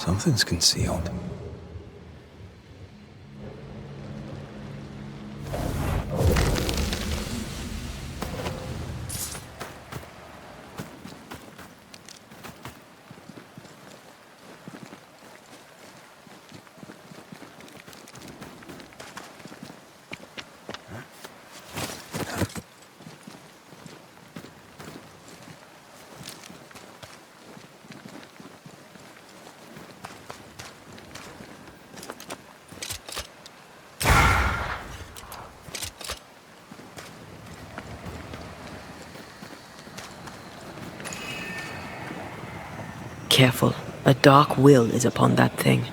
Something's concealed. Careful. A dark will is upon that thing.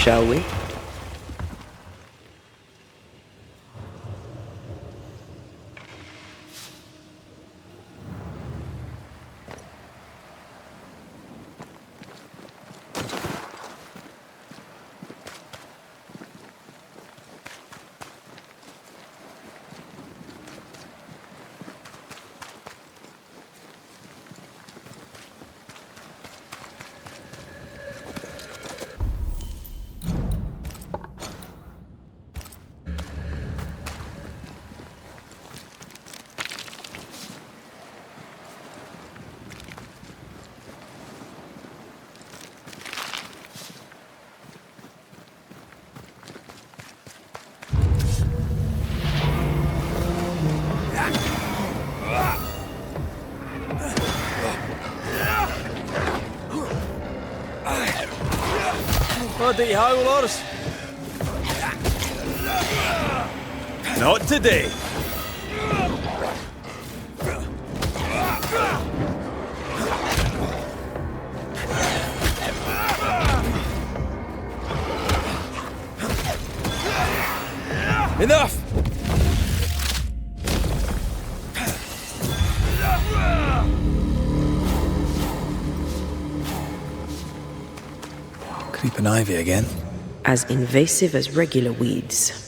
Shall we? Bloody howlers! Not today! Enough! Creeping ivy again. As invasive as regular weeds.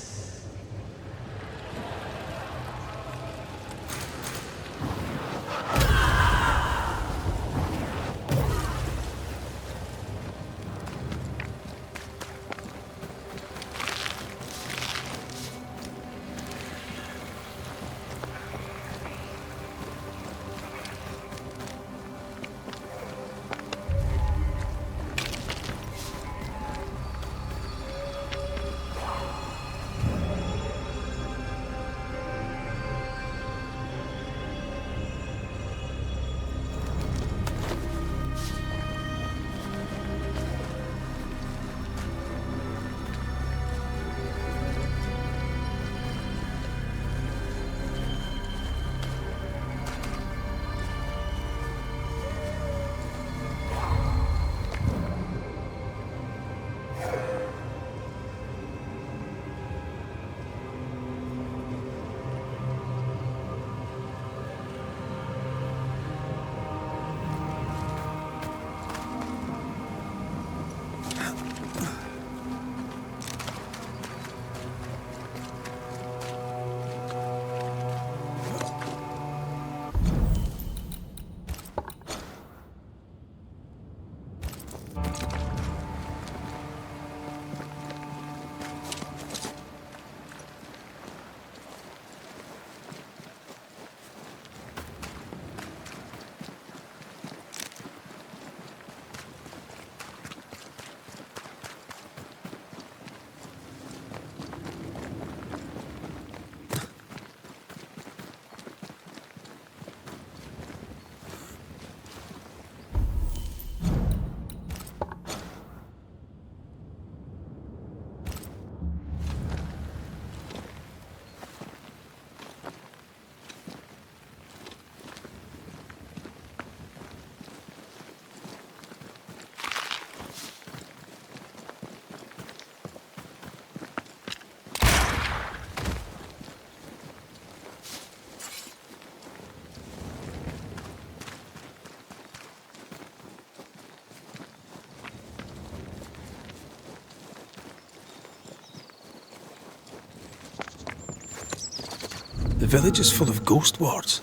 village is full of ghost wards.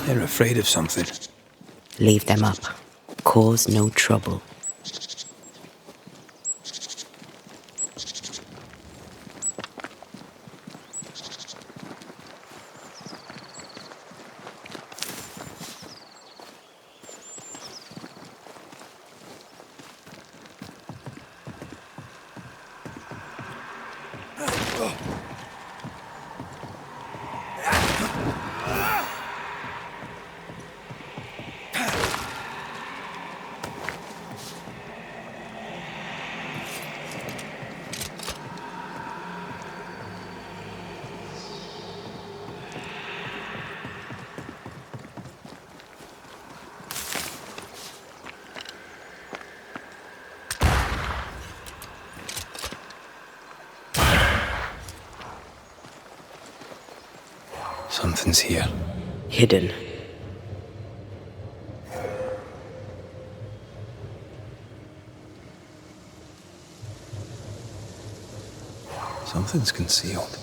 They're afraid of something. Leave them up. Cause no trouble. Something's here. Hidden. Something's concealed.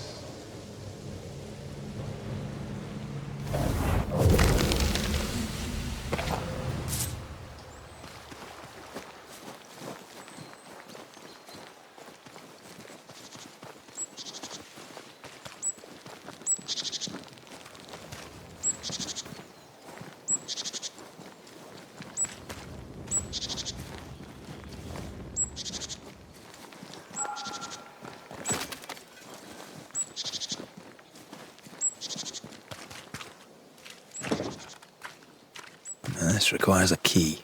This requires a key.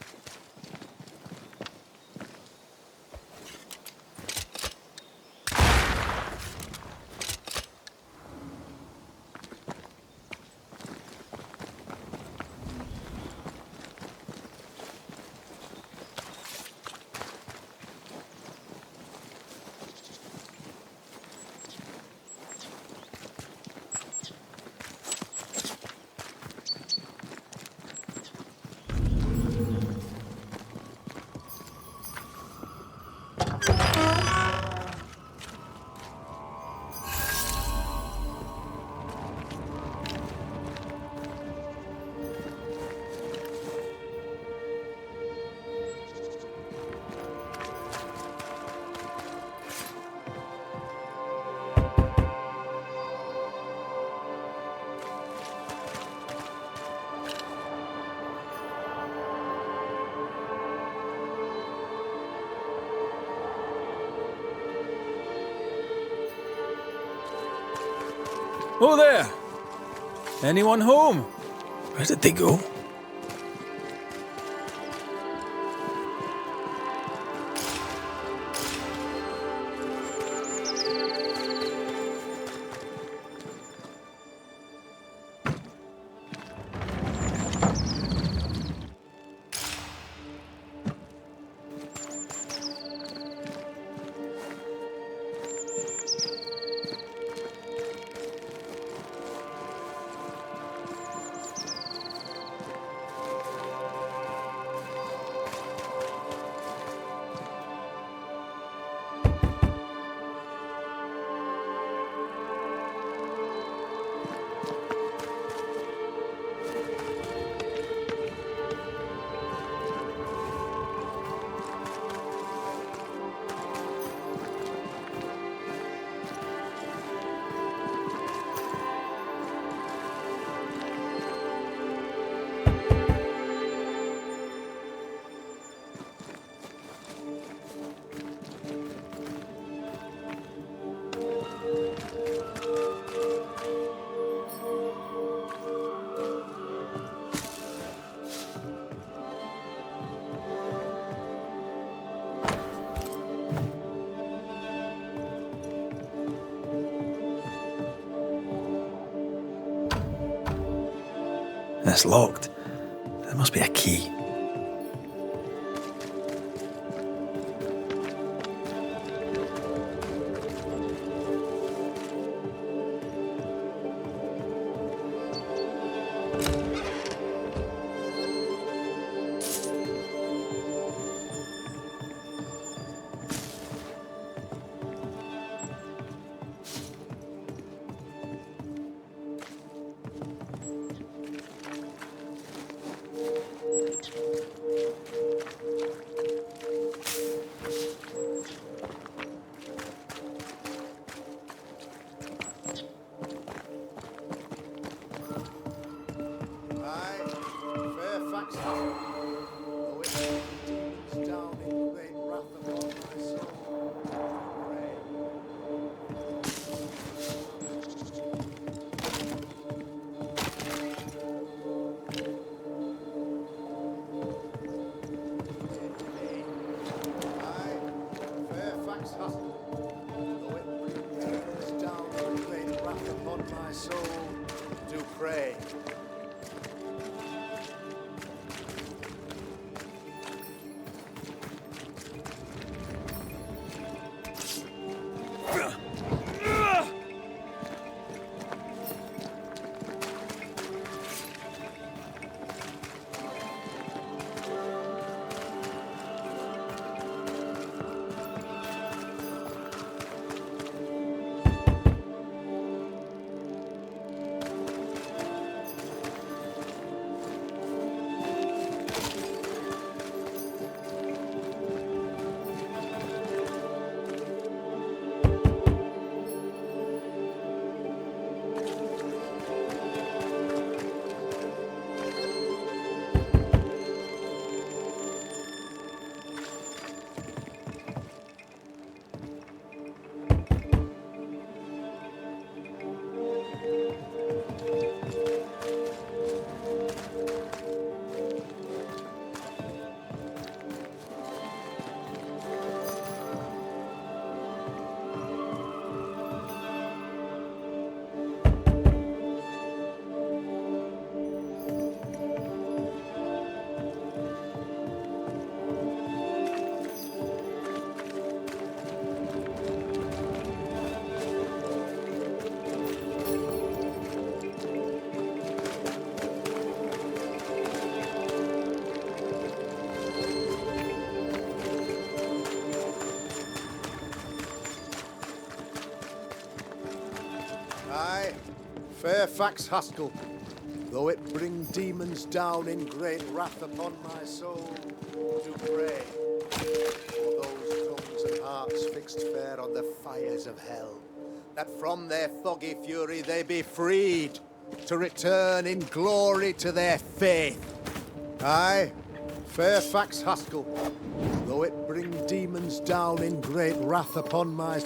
Oh there! Anyone home? Where did they go? It's locked. There must be a key. Fairfax Hustle, though it brings down the great wrath upon my soul, do pray. Aye, Fairfax Haskell, though it bring demons down in great wrath upon my soul, do pray for those tongues and hearts fixed fair on the fires of hell, that from their foggy fury they be freed to return in glory to their faith. Aye, Fairfax Haskell, though it bring demons down in great wrath upon my...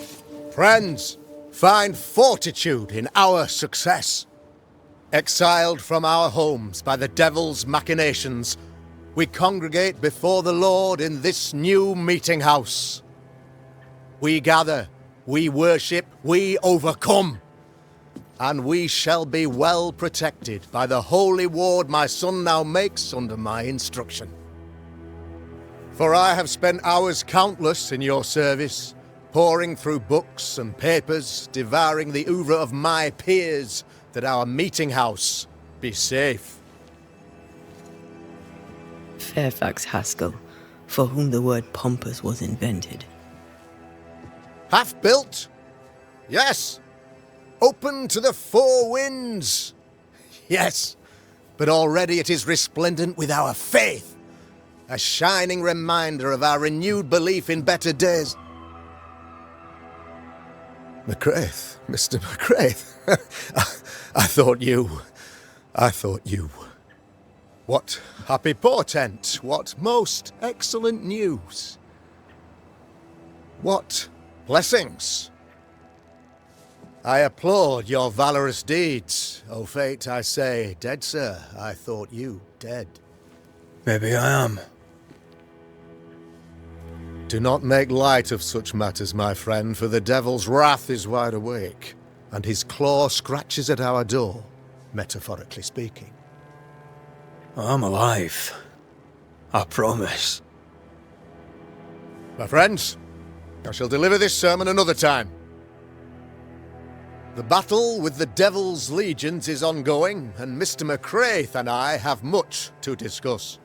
Friends, find fortitude in our success. Exiled from our homes by the devil's machinations, we congregate before the Lord in this new meeting house. We gather, we worship, we overcome. And we shall be well protected by the holy ward my son now makes under my instruction. For I have spent hours countless in your service, poring through books and papers, devouring the oeuvre of my peers, that our meeting house be safe. Fairfax Haskell, for whom the word pompous was invented. Half built? Yes. Open to the four winds? Yes. But already it is resplendent with our faith, a shining reminder of our renewed belief in better days. McCraith, Mr. McCraith. I thought you. What happy portent, what most excellent news. What blessings. I applaud your valorous deeds. O fate, I say, dead sir, I thought you dead. Maybe I am. Do not make light of such matters, my friend, for the devil's wrath is wide awake, and his claw scratches at our door, metaphorically speaking. I'm alive. I promise. My friends, I shall deliver this sermon another time. The battle with the devil's legions is ongoing, and Mr. McCraith and I have much to discuss.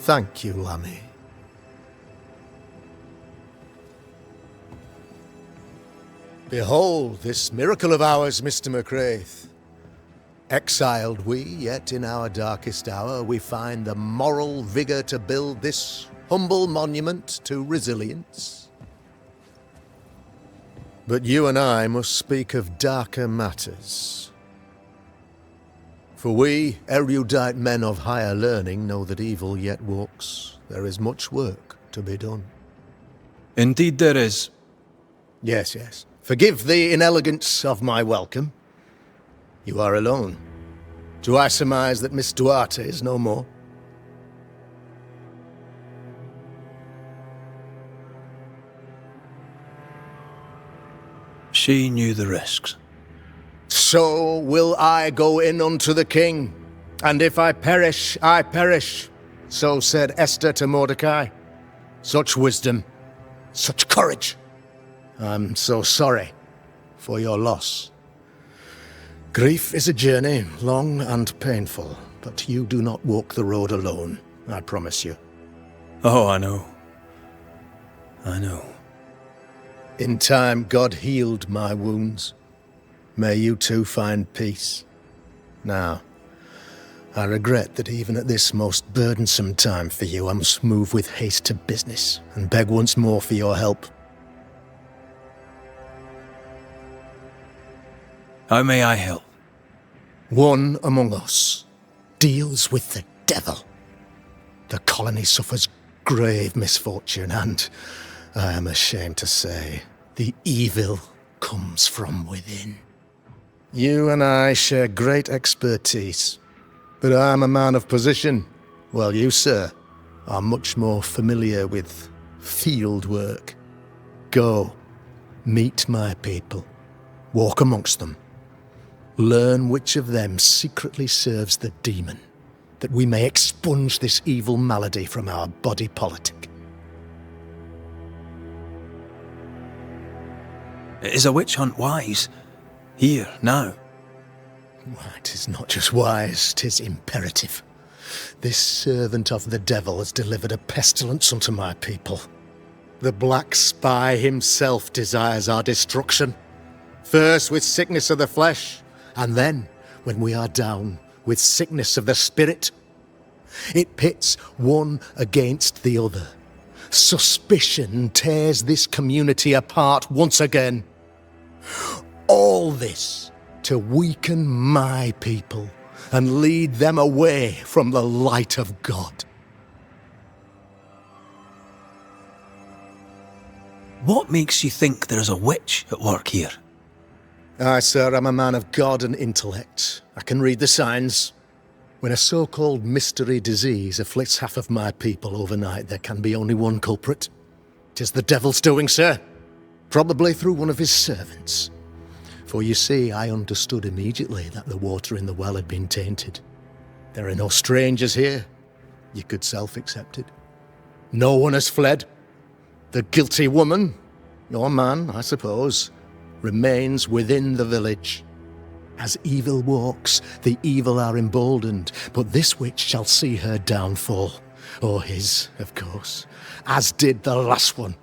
Thank you, Lammy. Behold this miracle of ours, Mr. McCraith. Exiled we, yet in our darkest hour we find the moral vigour to build this humble monument to resilience. But you and I must speak of darker matters. For we, erudite men of higher learning, know that evil yet walks. There is much work to be done. Indeed there is. Yes. Forgive the inelegance of my welcome. You are alone. Do I surmise that Miss Duarte is no more? She knew the risks. So will I go in unto the king, and if I perish, I perish. So said Esther to Mordecai. Such wisdom, such courage. I'm so sorry for your loss. Grief is a journey, long and painful, but you do not walk the road alone, I promise you. Oh, I know. I know. In time, God healed my wounds. May you too find peace. Now, I regret that even at this most burdensome time for you, I must move with haste to business and beg once more for your help. How may I help? One among us deals with the devil. The colony suffers grave misfortune, and I am ashamed to say, the evil comes from within. You and I share great expertise, but I am a man of position, while you, sir, are much more familiar with field work. Go, meet my people, walk amongst them, learn which of them secretly serves the demon, that we may expunge this evil malady from our body politic. Is a witch hunt wise? Here, now? Why, 'tis not just wise, 'tis imperative. This servant of the devil has delivered a pestilence unto my people. The black spy himself desires our destruction. First with sickness of the flesh, and then, when we are down, with sickness of the spirit. It pits one against the other. Suspicion tears this community apart once again. All this to weaken my people and lead them away from the light of God. What makes you think there is a witch at work here? I, sir, am a man of God and intellect. I can read the signs. When a so-called mystery disease afflicts half of my people overnight, there can be only one culprit. 'Tis the devil's doing, sir. Probably through one of his servants. For you see, I understood immediately that the water in the well had been tainted. There are no strangers here. You could self-accept it. No one has fled. The guilty woman, your man, I suppose, remains within the village. As evil walks, the evil are emboldened, but this witch shall see her downfall. Or his, of course, as did the last one,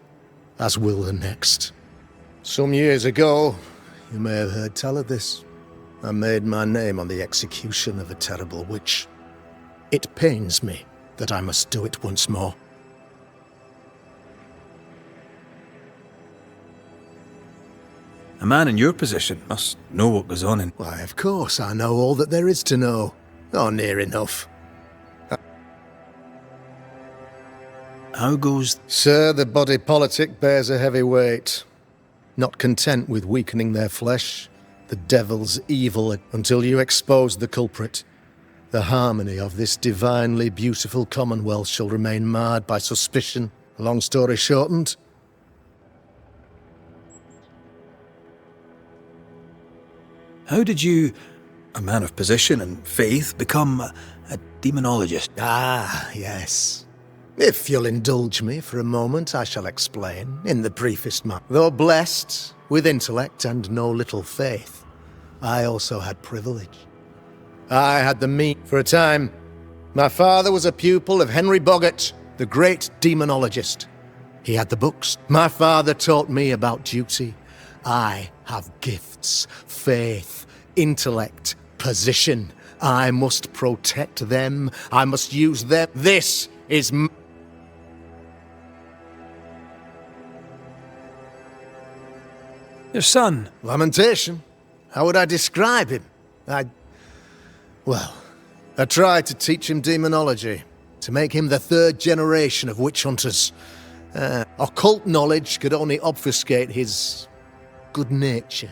as will the next. Some years ago, you may have heard tell of this, I made my name on the execution of a terrible witch. It pains me that I must do it once more. A man in your position must know what goes on in... Why, of course, I know all that there is to know. Or near enough. How goes... Sir, the body politic bears a heavy weight. Not content with weakening their flesh, the devil's evil, until you expose the culprit. The harmony of this divinely beautiful commonwealth shall remain marred by suspicion. Long story shortened, How did you, a man of position and faith, become a demonologist? ah, yes. If you'll indulge me for a moment, I shall explain, in the briefest manner. Though blessed with intellect and no little faith, I also had privilege. I had the means for a time. My father was a pupil of Henry Boggart, the great demonologist. He had the books. My father taught me about duty. I have gifts, faith, intellect, position. I must protect them. I must use them. This is... Your son. Lamentation? How would I describe him? Well, I tried to teach him demonology, to make him the third generation of witch hunters. Occult knowledge could only obfuscate his good nature.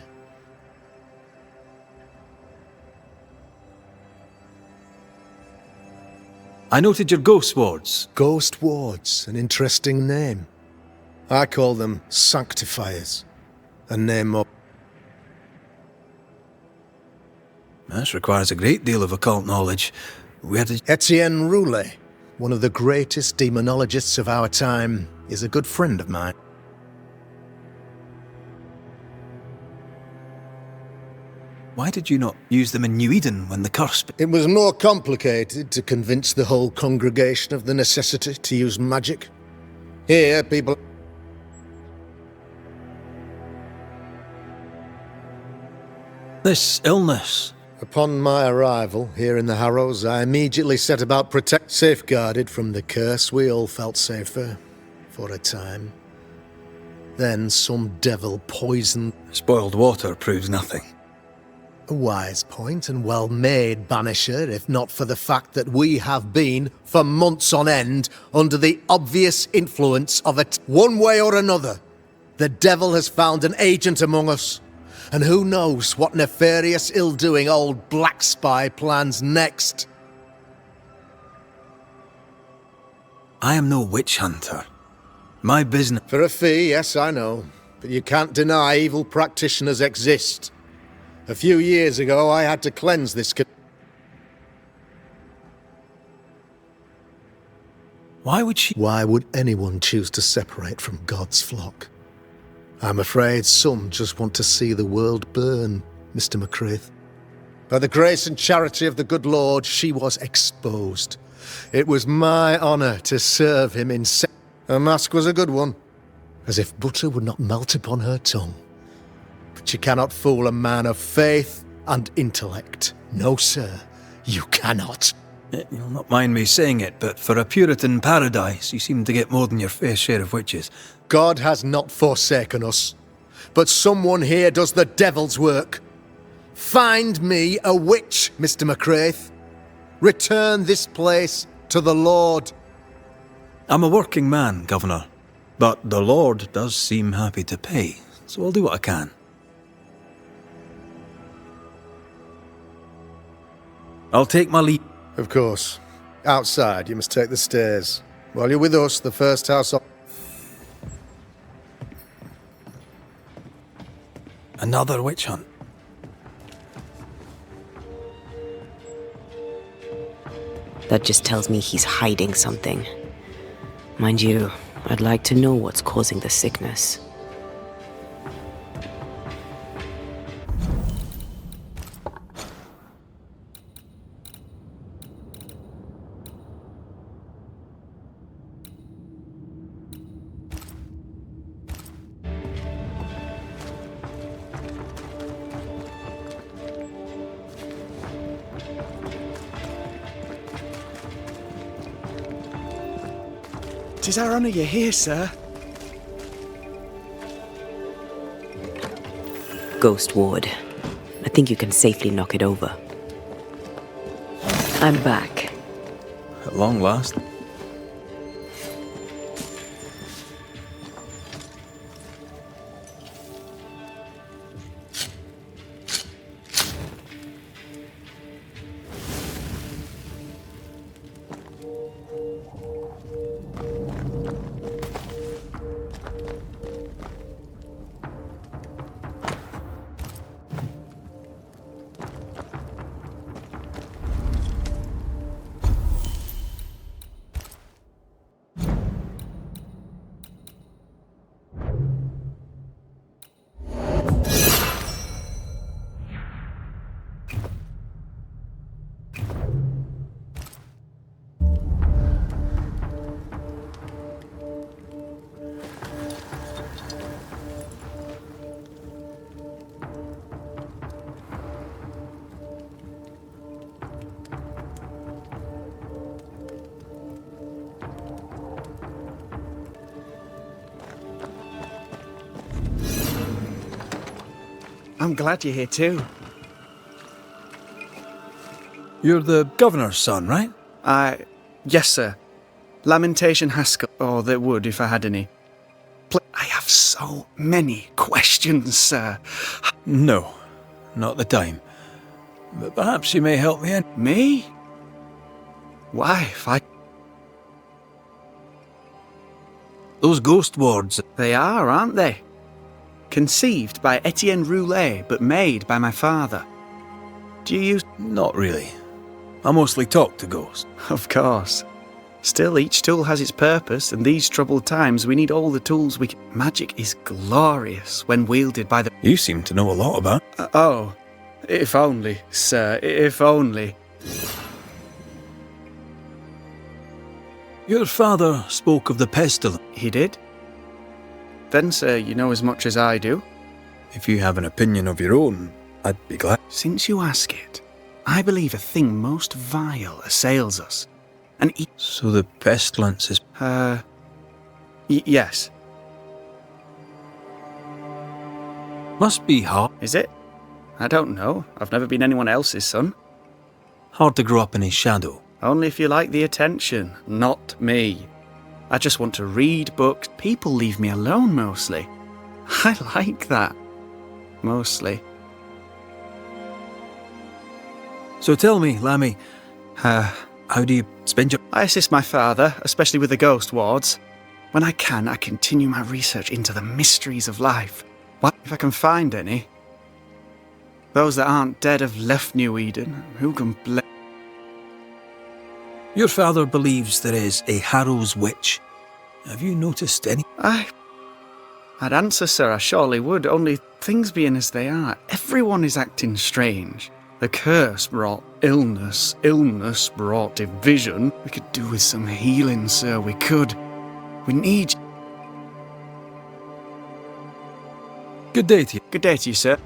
I noted your ghost wards. Ghost wards, an interesting name. I call them sanctifiers. A name up. This requires a great deal of occult knowledge. Where did... Etienne Roulet, one of the greatest demonologists of our time, is a good friend of mine. Why did you not use them in New Eden when the curse... It was more complicated to convince the whole congregation of the necessity to use magic. Here, people... This illness... Upon my arrival here in the Harrows, I immediately set about safeguarded from the curse. We all felt safer, for a time. Then some devil poisoned... Spoiled water proves nothing. A wise point and well made, Banisher, if not for the fact that we have been, for months on end, under the obvious influence of it. One way or another, the devil has found an agent among us. And who knows what nefarious ill-doing old Black Spy plans next? I am no witch hunter. My business... For a fee, yes, I know. But you can't deny evil practitioners exist. A few years ago, I had to cleanse this... Why would she... Why would anyone choose to separate from God's flock? I'm afraid some just want to see the world burn, Mr. McCraith. By the grace and charity of the good Lord, she was exposed. It was my honour to serve him in... Her mask was a good one, as if butter would not melt upon her tongue. But you cannot fool a man of faith and intellect. No, sir, you cannot. You'll not mind me saying it, but for a Puritan paradise, you seem to get more than your fair share of witches. God has not forsaken us, but someone here does the devil's work. Find me a witch, Mr. McCraith. Return this place to the Lord. I'm a working man, Governor, but the Lord does seem happy to pay, so I'll do what I can. I'll take my leave. Of course. Outside, you must take the stairs. While you're with us, the first house up... Another witch hunt. That just tells me he's hiding something. Mind you, I'd like to know what's causing the sickness. Tis our honour you're here, sir. Ghost Ward. I think you can safely knock it over. I'm back. At long last. I'm glad you're here too. You're the governor's son, right? Yes, sir. Lamentation Haskell, or that would if I had any. I have so so many questions, sir. No, not the time. But perhaps you may help me in. Me? Why, if I... Those ghost wards. They are, aren't they? Conceived by Etienne Roulet, but made by my father. Do you use... Not really. I mostly talk to ghosts. Of course. Still, each tool has its purpose, and these troubled times we need all the tools we can... Magic is glorious when wielded by the... You seem to know a lot about. Oh, if only, sir, if only. Your father spoke of the pestilence. He did? Then, sir, you know as much as I do. If you have an opinion of your own, I'd be glad. Since you ask it, I believe a thing most vile assails us. And So the pestilence is... yes. Must be hard. Is it? I don't know. I've never been anyone else's son. Hard to grow up in his shadow. Only if you like the attention, not me. I just want to read books. People leave me alone mostly. I like that. Mostly. So tell me, Lammy, how do you spend your... I assist my father, especially with the ghost wards. When I can, I continue my research into the mysteries of life. What if I can find any? Those that aren't dead have left New Eden. Who can blame? Your father believes there is a Harrow's witch. Have you noticed any... I'd answer, sir, I surely would, only things being as they are, everyone is acting strange. The curse brought illness, illness brought division. We could do with some healing, sir, we could. We need... Good day to you. Good day to you, sir.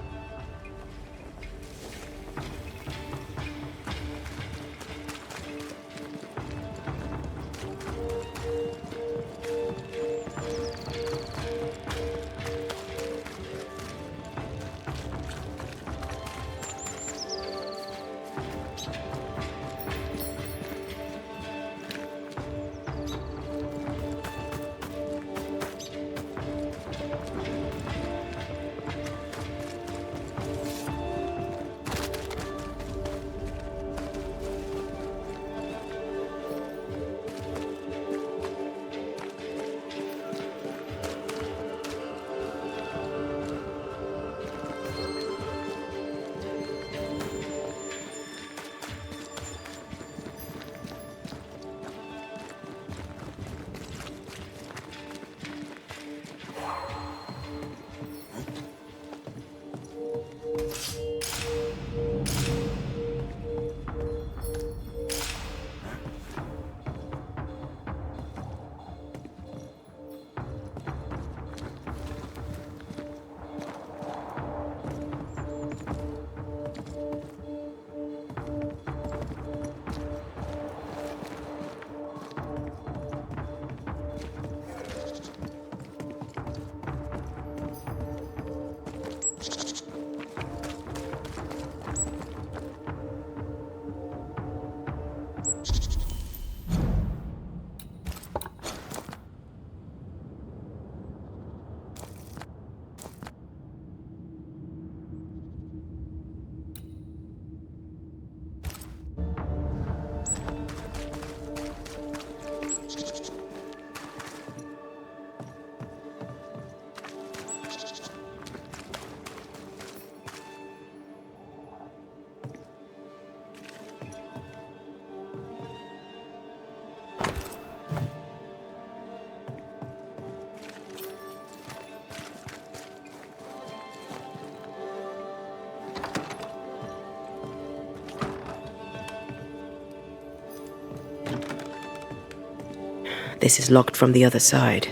This is locked from the other side.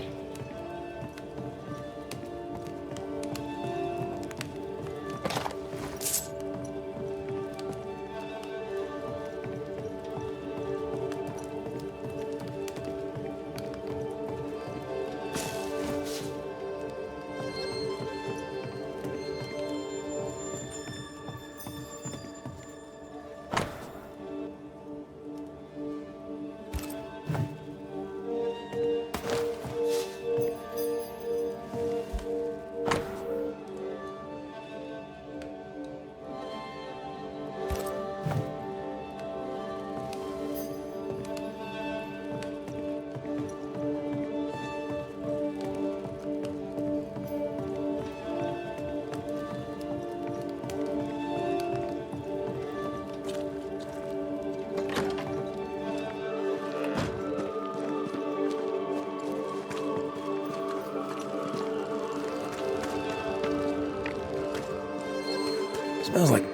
Smells like...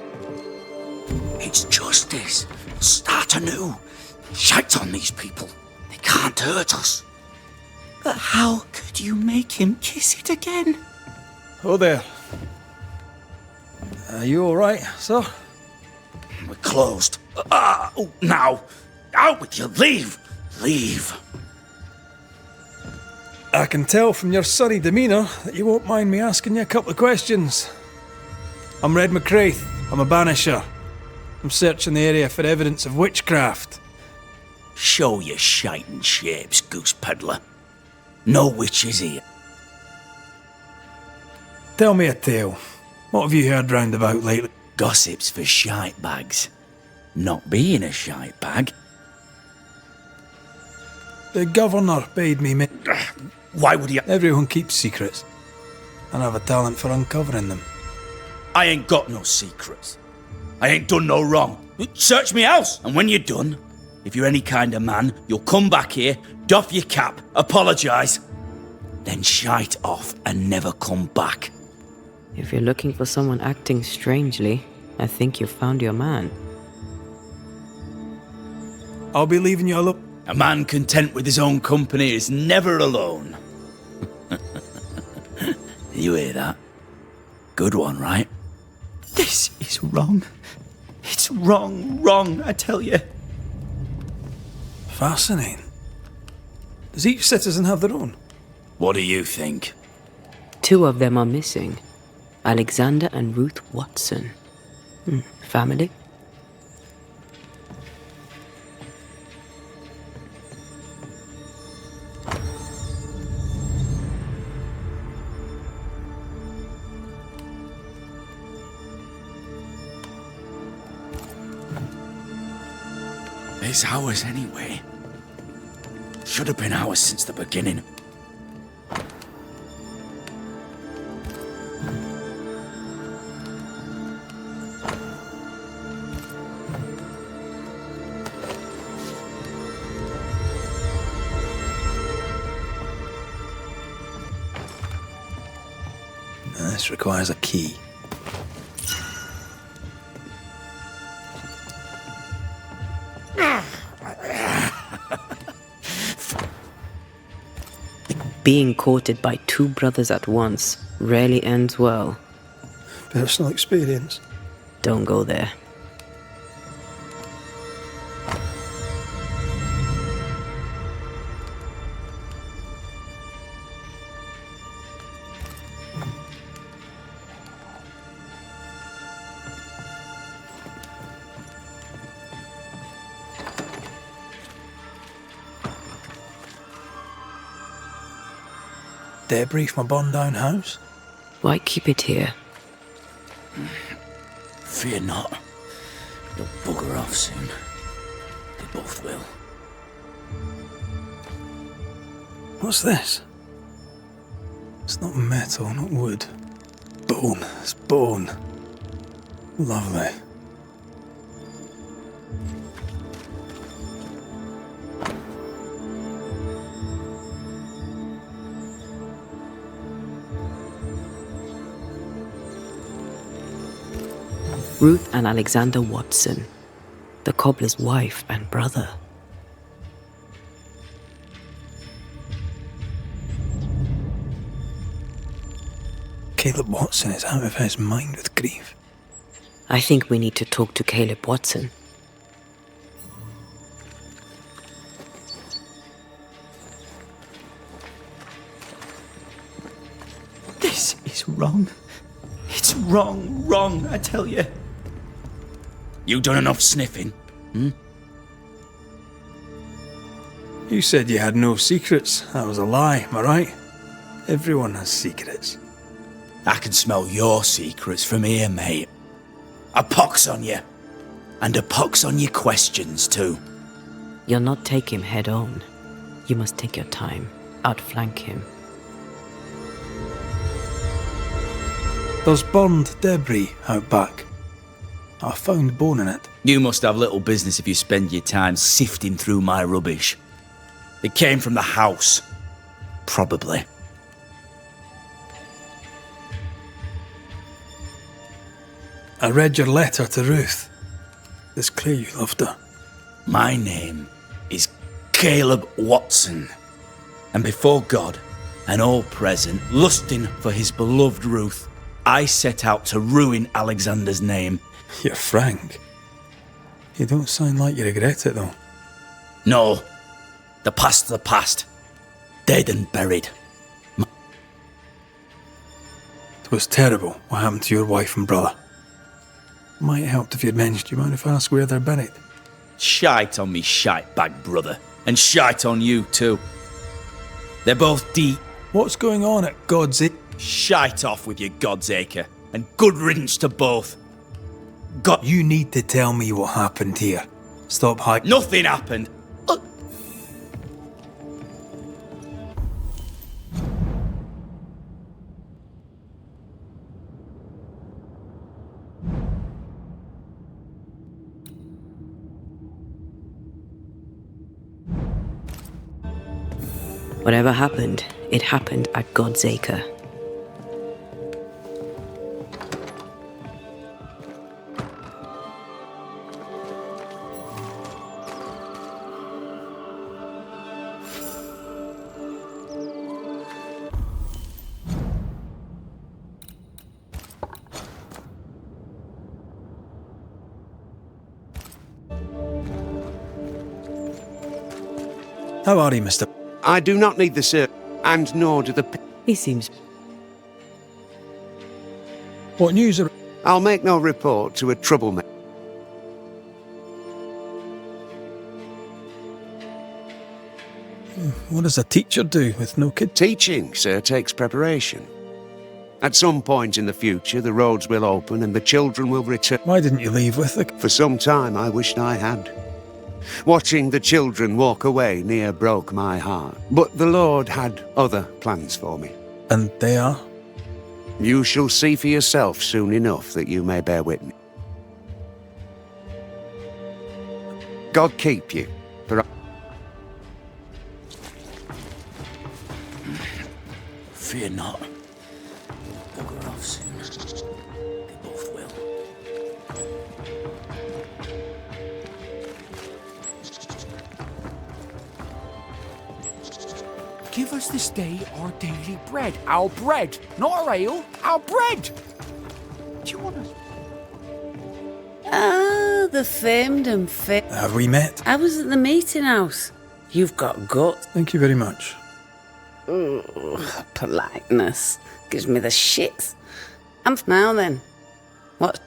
It's justice. Start anew. Shite on these people. They can't hurt us. But how could you make him kiss it again? Oh there. Are you alright, sir? We're closed. Now. Out with you. Leave. Leave. I can tell from your sunny demeanour that you won't mind me asking you a couple of questions. I'm Red McCraith. I'm a Banisher. I'm searching the area for evidence of witchcraft. Show your shiting shapes, goose peddler. No witches here. Tell me a tale. What have you heard round about lately? Gossips for shite bags. Not being a shite bag. The governor bade me Why would he... Everyone keeps secrets, and I have a talent for uncovering them. I ain't got no secrets. I ain't done no wrong. Search me house, and when you're done, if you're any kind of man, you'll come back here, doff your cap, apologise, then shite off and never come back. If you're looking for someone acting strangely, I think you've found your man. I'll be leaving you alone. A man content with his own company is never alone. You hear that? Good one, right? This is wrong. It's wrong, I tell you. Fascinating. Does each citizen have their own? What do you think? 2 of them are missing. Alexander and Ruth Watson. Family? It's ours anyway. Should have been ours since the beginning. This requires a key. Being courted by 2 brothers at once rarely ends well. Personal experience. Don't go there. Debris from a burned down house? Why keep it here? Fear not. You'll bugger off soon. They both will. What's this? It's not metal, not wood. Bone. It's bone. Lovely. Ruth and Alexander Watson, the cobbler's wife and brother. Caleb Watson is out of his mind with grief. I think we need to talk to Caleb Watson. This is wrong. It's wrong, I tell you. You done enough sniffing? You said you had no secrets. That was a lie, am I right? Everyone has secrets. I can smell your secrets from here, mate. A pox on you. And a pox on your questions, too. You'll not take him head on. You must take your time, outflank him. There's burned debris out back. I found bone in it. You must have little business if you spend your time sifting through my rubbish. It came from the house. Probably. I read your letter to Ruth. It's clear you loved her. My name is Caleb Watson, and before God and all present, lusting for his beloved Ruth, I set out to ruin Alexander's name. You're frank. You don't sound like you regret it, though. No, the past's the past. Dead and buried. It was terrible what happened to your wife and brother. Might help if you'd mentioned. Do you mind if I ask where they're buried? Shite on me shite bag brother, and shite on you too. They're both deep. What's going on at God's Acre? Shite off with your God's Acre, and good riddance to both. God, You need to tell me what happened here. Stop hiding. nothing happened. Whatever happened, it happened at God's Acre. How are you, Mr. I do not need the sir, and nor do the... He seems... What news are... I'll make no report to a troublemaker. What does a teacher do with no kid? Teaching, sir, takes preparation. At some point in the future, the roads will open and the children will return. Why didn't you leave with the... For some time, I wished I had. Watching the children walk away near broke my heart. But the Lord had other plans for me. And they are? You shall see for yourself soon enough that you may bear witness. God keep you. For Fear not. Bugger off soon. They both will. Give us this day our daily bread. Our bread, not our ale, our bread. Do you want us? Ah, the famed and Have we met? I was at the meeting house. You've got guts. Thank you very much. Ugh, politeness gives me the shits. Now then, what?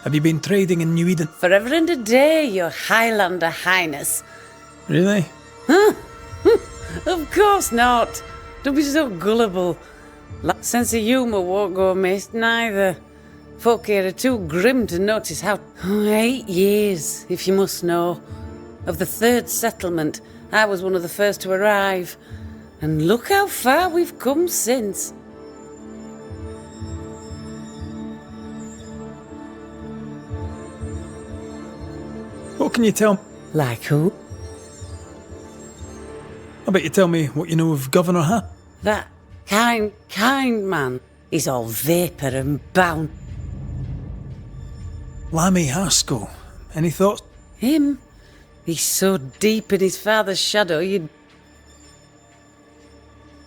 Have you been trading in New Eden? Forever and a day, your Highlander Highness. Really? Of course not. Don't be so gullible. Sense of humour won't go amiss, neither. Folk here are too grim to notice how... 8 years, if you must know. Of the third settlement, I was one of the first to arrive. And look how far we've come since. What can you tell... Like who? I bet you tell me what you know of Governor Ha? That kind man is all vapour and bound. Lammy Haskell. Any thoughts? Him? He's so deep in his father's shadow, you'd...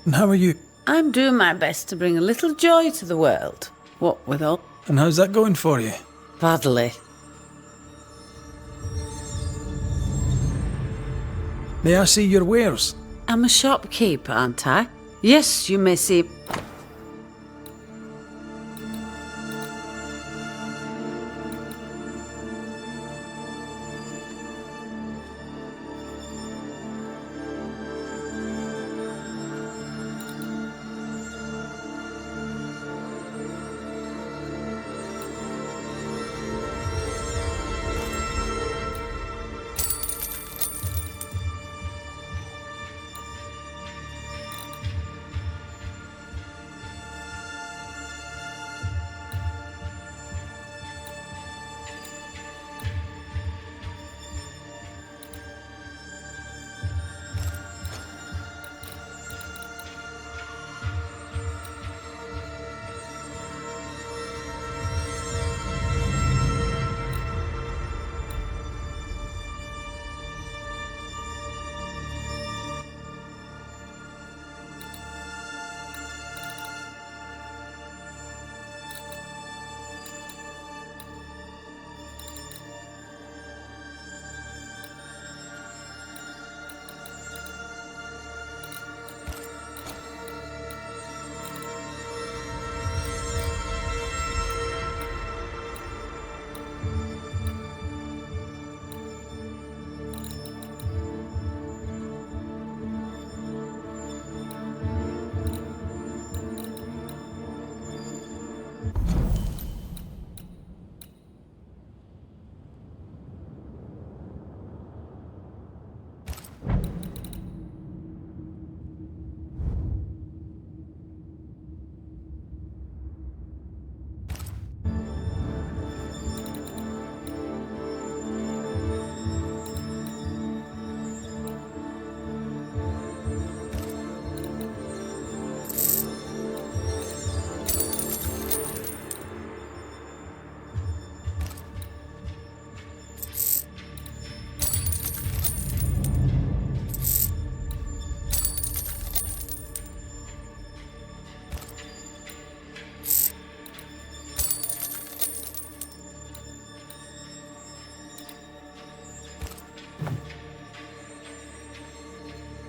And how are you? I'm doing my best to bring a little joy to the world. What with all? And how's that going for you? Badly. May I see your wares? I'm a shopkeeper, aren't I? Yes, you may see...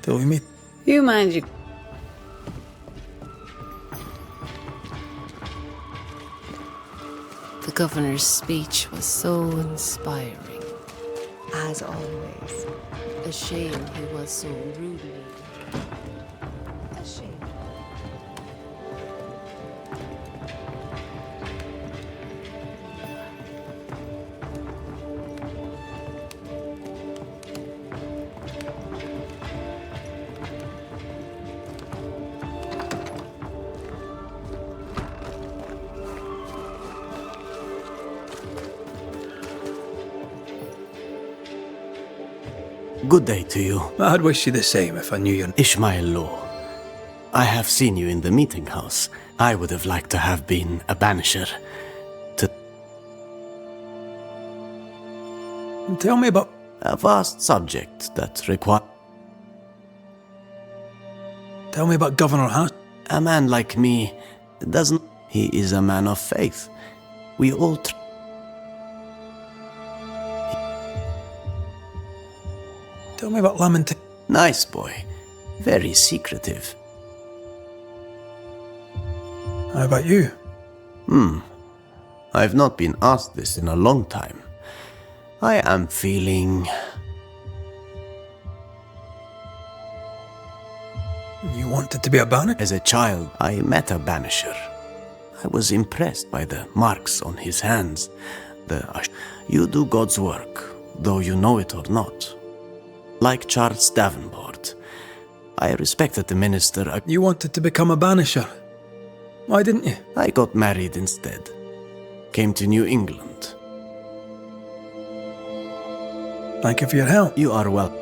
till we meet. You mind you. The governor's speech was so inspiring. As always. A shame he was so rudely. A shame. Good day to you. I'd wish you the same if I knew your... Ishmael Law. I have seen you in the meeting house. I would have liked to have been a banisher. Tell me about... A vast subject that requires... Tell me about Governor Hatt. A man like me doesn't... He is a man of faith. We all... Tell me about Lamentation. Nice boy. Very secretive. How about you? I've not been asked this in a long time. I am feeling... You wanted to be a banisher? As a child, I met a banisher. I was impressed by the marks on his hands. You do God's work, though you know it or not. Like Charles Davenport. I respected the minister. You wanted to become a banisher. Why didn't you? I got married instead. Came to New England. Thank you for your help. You are welcome.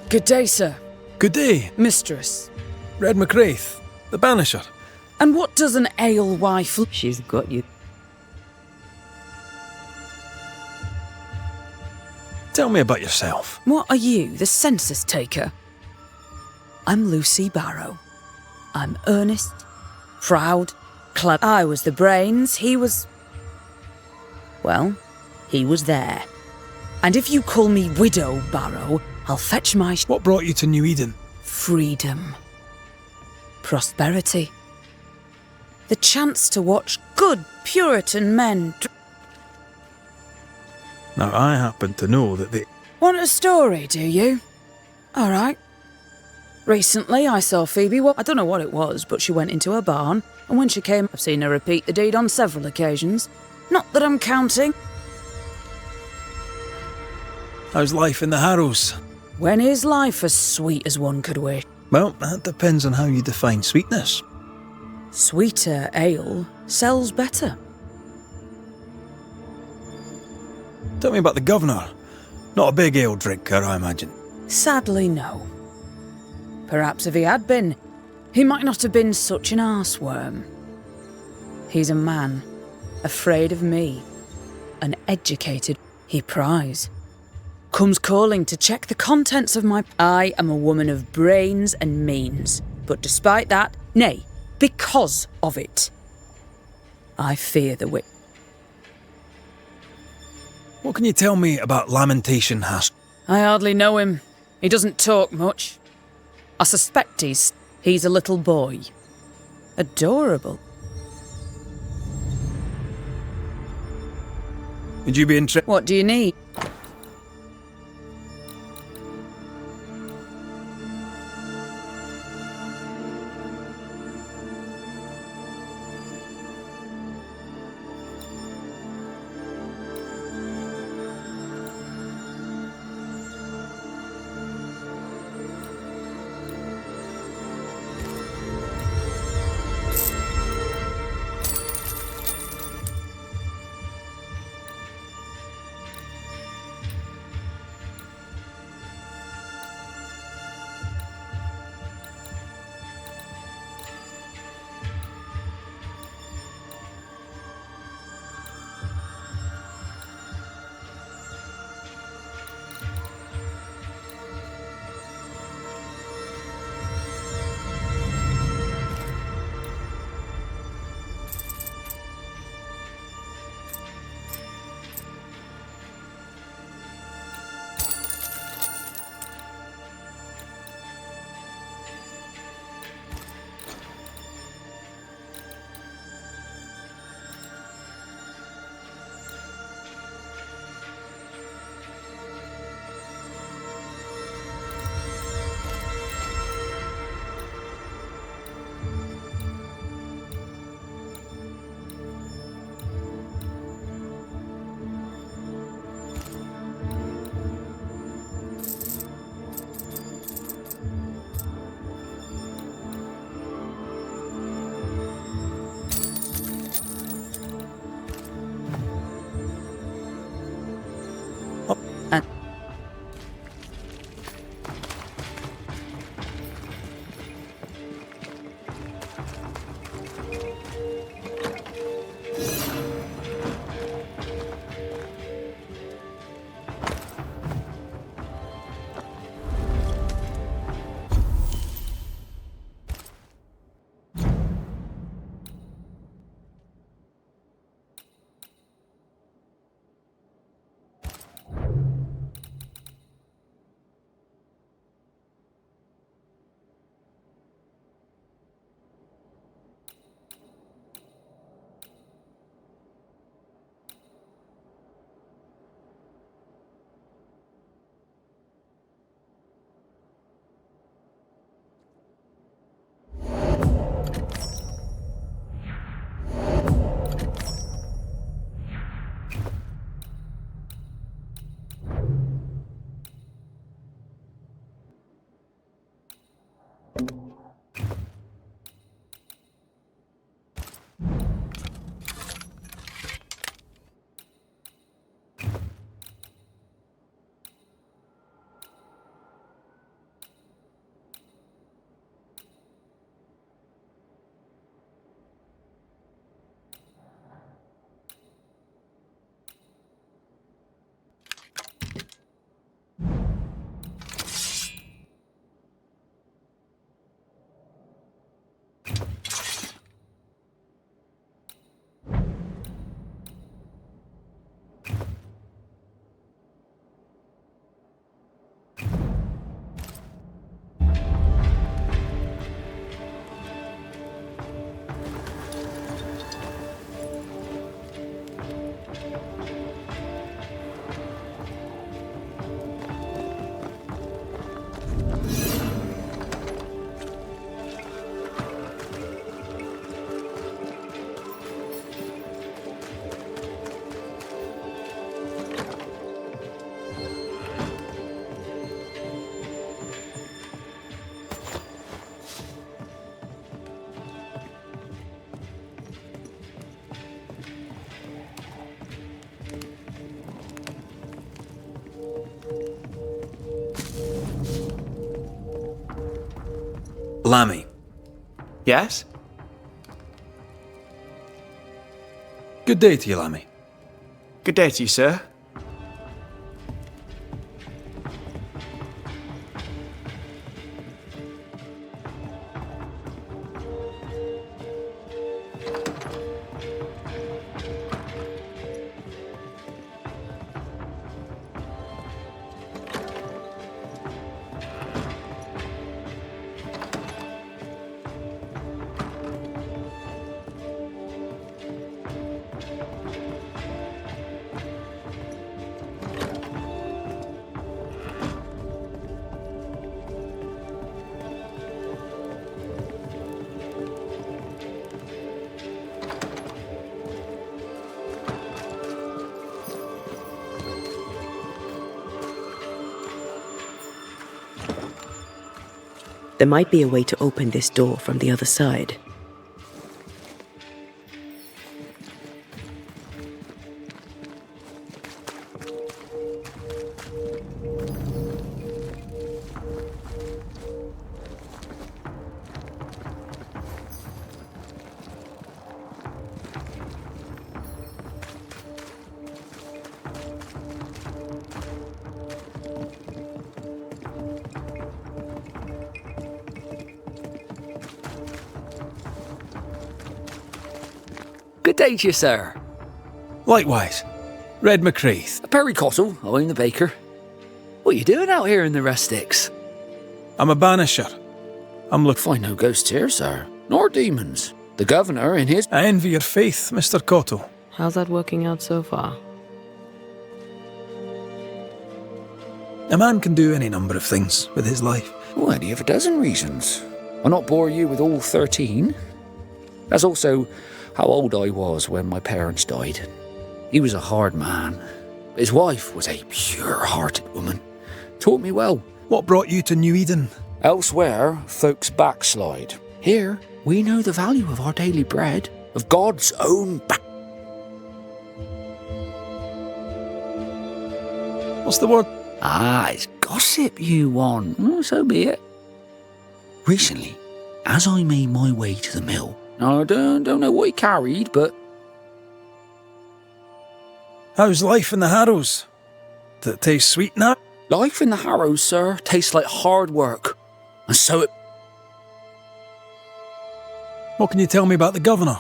Good day, sir. Good day. Mistress. Red McCraith, the banisher. And what does an alewife... She's got you. Tell me about yourself. What are you, the census taker? I'm Lucy Barrow. I'm earnest, proud, clever. I was the brains, he was... Well, he was there. And if you call me Widow Barrow, I'll fetch my... What brought you to New Eden? Freedom. Prosperity. The chance to watch good Puritan men... Now, I happen to know that they... Want a story, do you? All right. Recently, I saw Phoebe... Well, I don't know what it was, but she went into a barn, and when she came, I've seen her repeat the deed on several occasions. Not that I'm counting. How's life in the Harrows? When is life as sweet as one could wish? Well, that depends on how you define sweetness. Sweeter ale sells better. Tell me about the governor. Not a big ale drinker, I imagine. Sadly, no. Perhaps if he had been, he might not have been such an arseworm. He's a man, afraid of me, an educated he prize. Comes calling to check the contents of my... I am a woman of brains and means, but despite that, nay, because of it, I fear the witch. What can you tell me about Lamentation Haskell? I hardly know him. He doesn't talk much. I suspect he's a little boy. Adorable. Would you be interested? What do you need? Lammy. Yes? Good day to you, Lammy. Good day to you, sir. There might be a way to open this door from the other side. Good day to you, sir. Likewise. Red McCraith. Perry Cottle, I'm the baker. What are you doing out here in the rustics? I'm a banisher. I'm looking. Find no ghosts here, sir. Nor demons. The governor in his... I envy your faith, Mr. Cottle. How's that working out so far? A man can do any number of things with his life. Well, any of a dozen reasons. I'll not bore you with all 13. That's also how old I was when my parents died. He was a hard man. His wife was a pure-hearted woman. Taught me well. What brought you to New Eden? Elsewhere, folks backslide. Here, we know the value of our daily bread, of God's own What's the word? It's gossip you want. Well, so be it. Recently, as I made my way to the mill, I don't know what he carried, but... How's life in the Harrows? Does it taste sweet now? Life in the Harrows, sir, tastes like hard work. And so it... What can you tell me about the governor?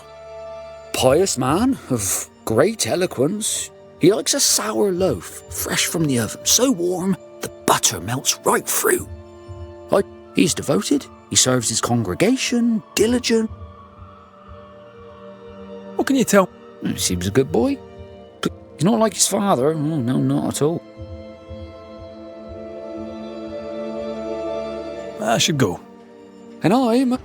Pious man of great eloquence. He likes a sour loaf, fresh from the oven, so warm the butter melts right through. He's devoted, he serves his congregation, diligent. What can you tell? He seems a good boy. But he's not like his father. Oh, no, not at all. I should go. And I'm...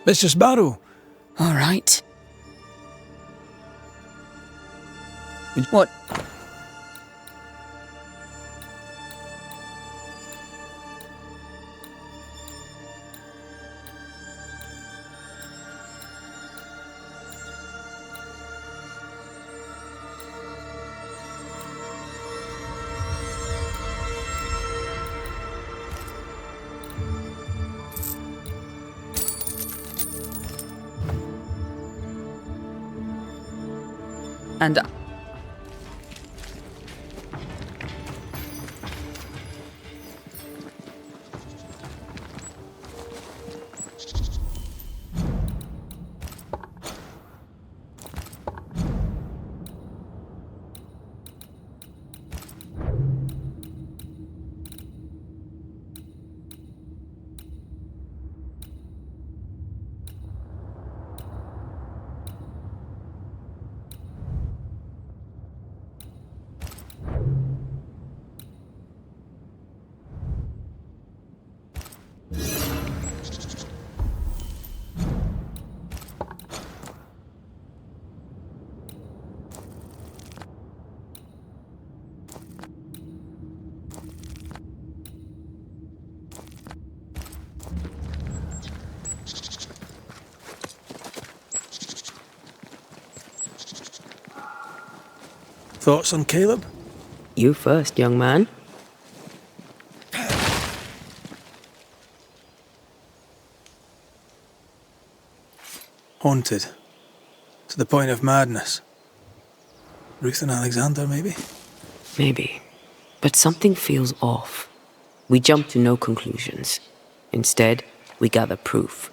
Mistress Barrow. All right. What? And Thoughts on Caleb? You first, young man. Haunted. To the point of madness. Ruth and Alexander, maybe? Maybe. But something feels off. We jump to no conclusions. Instead, we gather proof.